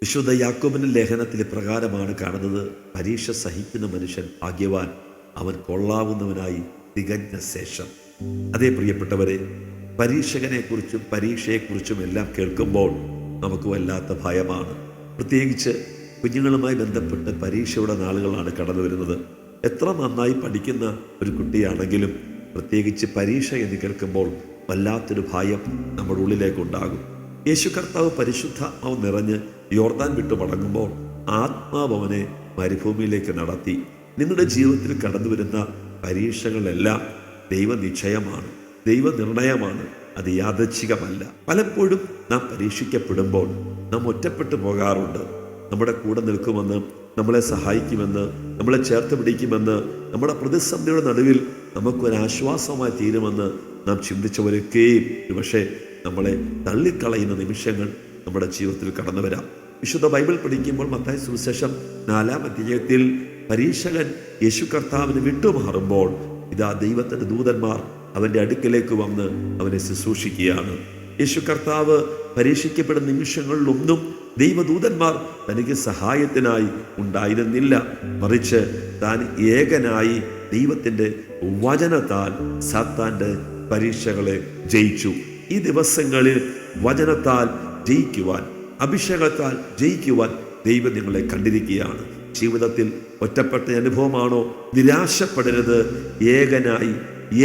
വിശുദ്ധ യാക്കോബിന്റെ ലേഖനത്തിൽ പ്രകാരമാണ് കാണുന്നത്, പരീക്ഷ സഹിക്കുന്ന മനുഷ്യൻ ഭാഗ്യവാൻ, അവൻ കൊള്ളാവുന്നവനായി തികഞ്ഞ ശേഷം. അതേ പ്രിയപ്പെട്ടവരെ, പരീക്ഷകനെക്കുറിച്ചും പരീക്ഷയെക്കുറിച്ചും എല്ലാം കേൾക്കുമ്പോൾ നമുക്ക് വല്ലാത്ത ഭയമാണ്. പ്രത്യേകിച്ച് കുഞ്ഞുങ്ങളുമായി ബന്ധപ്പെട്ട് പരീക്ഷയുടെ നാളുകളാണ് കടന്നു വരുന്നത്. എത്ര നന്നായി പഠിക്കുന്ന ഒരു കുട്ടിയാണെങ്കിലും പ്രത്യേകിച്ച് പരീക്ഷ എന്ന് കേൾക്കുമ്പോൾ വല്ലാത്തൊരു ഭയം നമ്മുടെ ഉള്ളിലേക്കുണ്ടാകും. യേശു കർത്താവ് പരിശുദ്ധാത്മാവ് നിറഞ്ഞ് യോർദാൻ വിട്ടു മടങ്ങുമ്പോൾ ആത്മാവ് അവനെ മരുഭൂമിയിലേക്ക് നടത്തി. നിങ്ങളുടെ ജീവിതത്തിൽ കടന്നു വരുന്ന പരീക്ഷകളെല്ലാം ദൈവനിശ്ചയമാണ്, ദൈവനിർണയമാണ്, അത് യാദൃച്ഛികമല്ല. പലപ്പോഴും നാം പരീക്ഷിക്കപ്പെടുമ്പോൾ നാം ഒറ്റപ്പെട്ടു പോകാറുണ്ട്. നമ്മുടെ കൂടെ നിൽക്കുമെന്ന്, നമ്മളെ സഹായിക്കുമെന്ന്, നമ്മളെ ചേർത്ത് പിടിക്കുമെന്ന്, നമ്മുടെ പ്രതിസന്ധിയുടെ നടുവിൽ നമുക്കൊരാശ്വാസമായി തീരുമെന്ന് നാം ചിന്തിച്ചവരൊക്കെയും ഒരുപക്ഷെ നമ്മളെ തള്ളിക്കളയുന്ന നിമിഷങ്ങൾ നമ്മുടെ ജീവിതത്തിൽ കടന്നു വരാം. വിശുദ്ധ ബൈബിൾ പഠിക്കുമ്പോൾ മത്തായി സുവിശേഷം 4-ാം അധ്യായത്തിൽ പരീക്ഷകൻ യേശു കർത്താവിന് വിട്ടുമാറുമ്പോൾ ഇതാ ദൈവത്തിൻ്റെ ദൂതന്മാർ അവൻ്റെ അടുക്കലേക്ക് വന്ന് അവനെ ശുശ്രൂഷിക്കുകയാണ്. യേശു കർത്താവ് പരീക്ഷിക്കപ്പെടുന്ന നിമിഷങ്ങളിലൊന്നും ദൈവദൂതന്മാർ തനിക്ക് സഹായത്തിനായി ഉണ്ടായിരുന്നില്ല. മറിച്ച് താൻ ഏകനായി ദൈവത്തിൻ്റെ വചനത്താൽ സാത്താൻ്റെ പരീക്ഷകളെ ജയിച്ചു. ഈ ദിവസങ്ങളിൽ വചനത്താൽ ജയിക്കുവാൻ, അഭിഷേകത്താൽ ജയിക്കുവാൻ ദൈവം നിങ്ങളെ കണ്ടിരിക്കുകയാണ്. ജീവിതത്തിൽ ഒറ്റപ്പെട്ട അനുഭവമാണോ? നിരാശപ്പെടരുത്.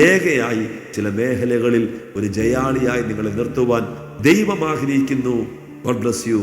ഏകയായി ചില മേഖലകളിൽ ഒരു ജയാളിയായി നിങ്ങളെ നിർത്തുവാൻ ദൈവം ആഗ്രഹിക്കുന്നു. God bless you.